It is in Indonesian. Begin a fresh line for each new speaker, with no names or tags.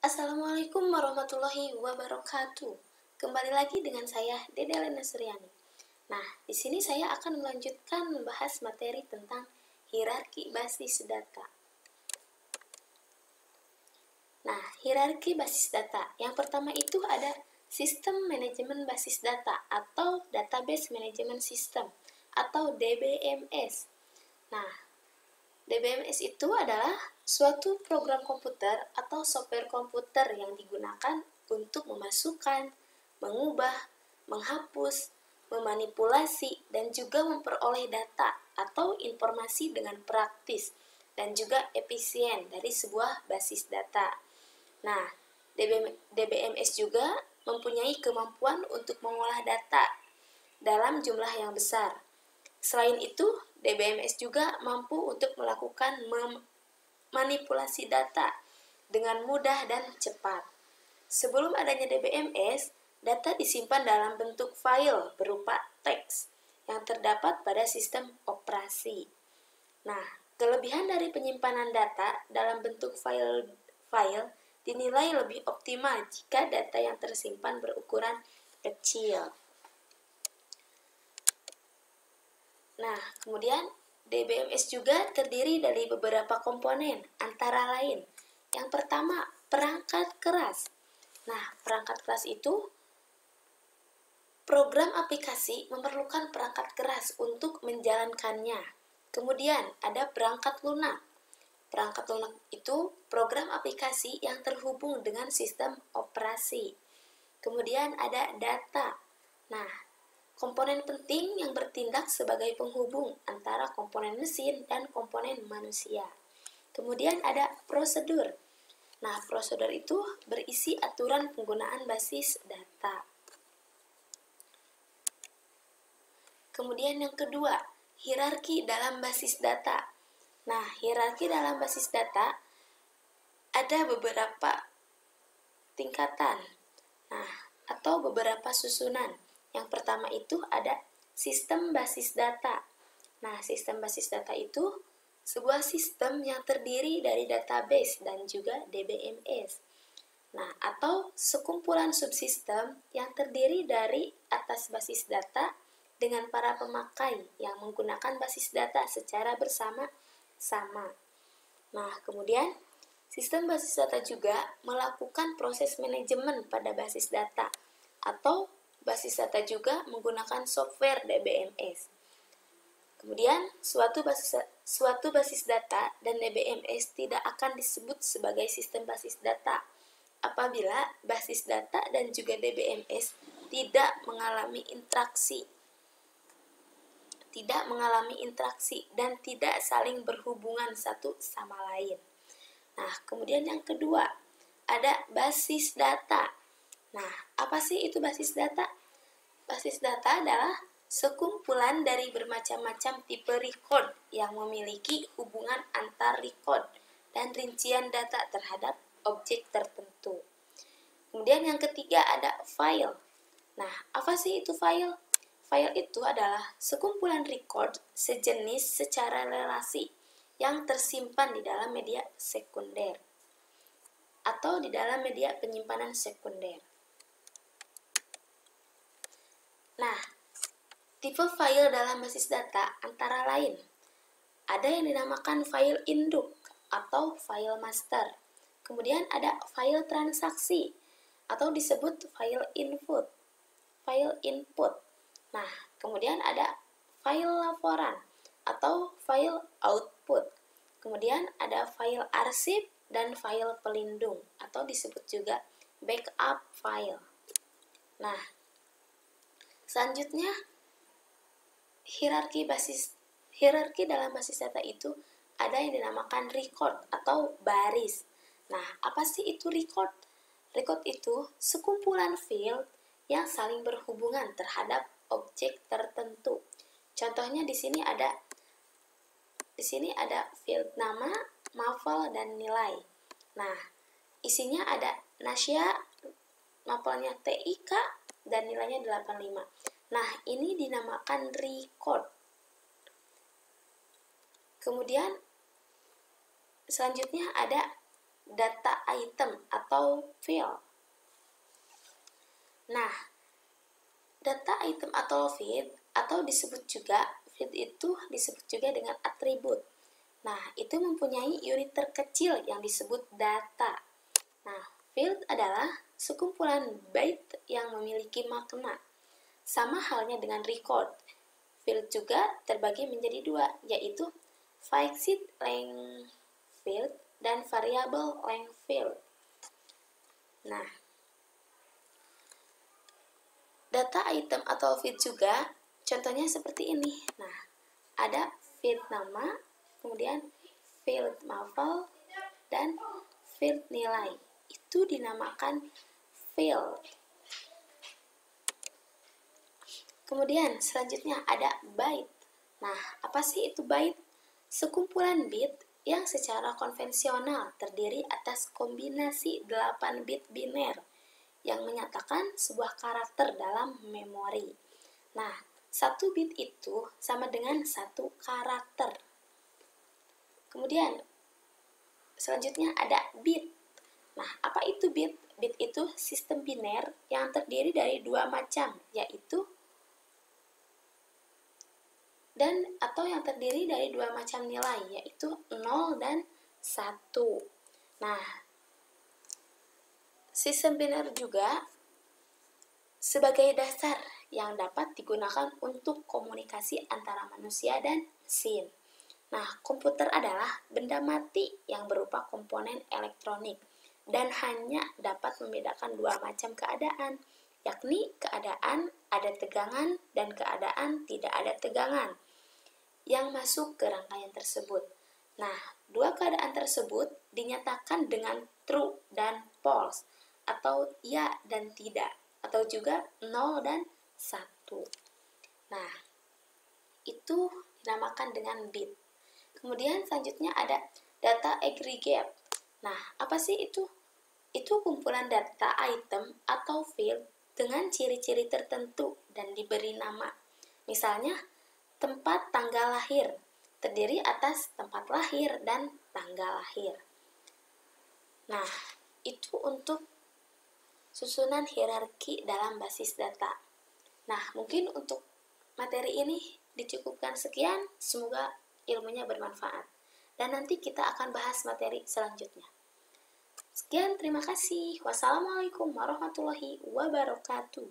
Assalamualaikum warahmatullahi wabarakatuh. Kembali lagi dengan saya, Dede Lena Suryani. Nah, di sini saya akan melanjutkan membahas materi tentang hierarki basis data. Nah, hierarki basis data. Yang pertama itu ada sistem manajemen basis data atau database management system atau DBMS. Nah, DBMS itu adalah suatu program komputer atau software komputer yang digunakan untuk memasukkan, mengubah, menghapus, memanipulasi, dan juga memperoleh data atau informasi dengan praktis dan juga efisien dari sebuah basis data. Nah, DBMS juga mempunyai kemampuan untuk mengolah data dalam jumlah yang besar. Selain itu, DBMS juga mampu untuk melakukan manipulasi data dengan mudah dan cepat. Sebelum adanya DBMS, data disimpan dalam bentuk file berupa teks yang terdapat pada sistem operasi. Nah, kelebihan dari penyimpanan data dalam bentuk file dinilai lebih optimal jika data yang tersimpan berukuran kecil. Nah, kemudian DBMS juga terdiri dari beberapa komponen, antara lain yang pertama, perangkat keras. Nah, perangkat keras itu program aplikasi memerlukan perangkat keras untuk menjalankannya. Kemudian ada perangkat lunak. Perangkat lunak itu program aplikasi yang terhubung dengan sistem operasi. Kemudian ada data. Nah, komponen penting yang bertindak sebagai penghubung antara komponen mesin dan komponen manusia. Kemudian ada prosedur. Nah, prosedur itu berisi aturan penggunaan basis data. Kemudian yang kedua, hierarki dalam basis data. Nah, hierarki dalam basis data ada beberapa tingkatan. Nah, atau beberapa susunan. Yang pertama itu ada sistem basis data. Nah, sistem basis data itu sebuah sistem yang terdiri dari database dan juga DBMS. Nah, atau sekumpulan subsistem yang terdiri dari atas basis data dengan para pemakai yang menggunakan basis data secara bersama-sama. Nah, kemudian sistem basis data juga melakukan proses manajemen pada basis data atau basis data juga menggunakan software DBMS. Kemudian, suatu basis data dan DBMS tidak akan disebut sebagai sistem basis data apabila basis data dan juga DBMS tidak mengalami interaksi dan tidak saling berhubungan satu sama lain. Nah, kemudian yang kedua, ada basis data. Nah, apa sih itu basis data? Basis data adalah sekumpulan dari bermacam-macam tipe record yang memiliki hubungan antar record dan rincian data terhadap objek tertentu. Kemudian yang ketiga ada file. Nah, apa sih itu file? File itu adalah sekumpulan record sejenis secara relasi yang tersimpan di dalam media sekunder atau di dalam media penyimpanan sekunder. Nah, tipe file dalam basis data antara lain ada yang dinamakan file induk atau file master. Kemudian ada file transaksi atau disebut file input. Nah, kemudian ada file laporan atau file output. Kemudian ada file arsip dan file pelindung atau disebut juga backup file. Nah, selanjutnya hierarki dalam basis data itu ada yang dinamakan record atau baris. Nah, apa sih itu record? Record itu sekumpulan field yang saling berhubungan terhadap objek tertentu. Contohnya di sini ada field nama, mapel, dan nilai. Nah, isinya ada Nasya, mapelnya TIK, dan nilainya 85. Nah, ini dinamakan record. Kemudian selanjutnya ada data item atau field. Nah, data item atau field itu disebut juga dengan atribut. Nah, itu mempunyai unit terkecil yang disebut data. Nah, field adalah sekumpulan byte yang memiliki makna. Sama halnya dengan record. Field juga terbagi menjadi dua, yaitu fixed length field dan variable length field. Nah, data item atau field juga contohnya seperti ini. Nah, ada field nama, kemudian field mapel, dan field nilai. Itu dinamakan field. Kemudian selanjutnya ada byte. Nah, apa sih itu byte? Sekumpulan bit yang secara konvensional terdiri atas kombinasi 8 bit biner yang menyatakan sebuah karakter dalam memori. Nah, 1 bit itu sama dengan 1 karakter. Kemudian, selanjutnya ada bit. Nah, apa itu bit? Bit itu sistem biner yang terdiri dari 2 macam, yaitu atau yang terdiri dari 2 macam nilai, yaitu 0 dan 1. Nah, sistem biner juga sebagai dasar yang dapat digunakan untuk komunikasi antara manusia dan mesin. Nah, komputer adalah benda mati yang berupa komponen elektronik dan hanya dapat membedakan 2 macam keadaan, yakni keadaan ada tegangan dan keadaan tidak ada tegangan yang masuk ke rangkaian tersebut. Nah, 2 keadaan tersebut dinyatakan dengan true dan false, atau ya dan tidak, atau juga 0 dan 1. Nah, itu dinamakan dengan bit. Kemudian selanjutnya ada data aggregate. Nah, apa sih itu? Itu kumpulan data item atau field dengan ciri-ciri tertentu dan diberi nama. Misalnya, tempat tanggal lahir terdiri atas tempat lahir dan tanggal lahir. Nah, itu untuk susunan hierarki dalam basis data. Nah, mungkin untuk materi ini dicukupkan sekian. Semoga ilmunya bermanfaat. Dan nanti kita akan bahas materi selanjutnya. Sekian, terima kasih. Wassalamualaikum warahmatullahi wabarakatuh.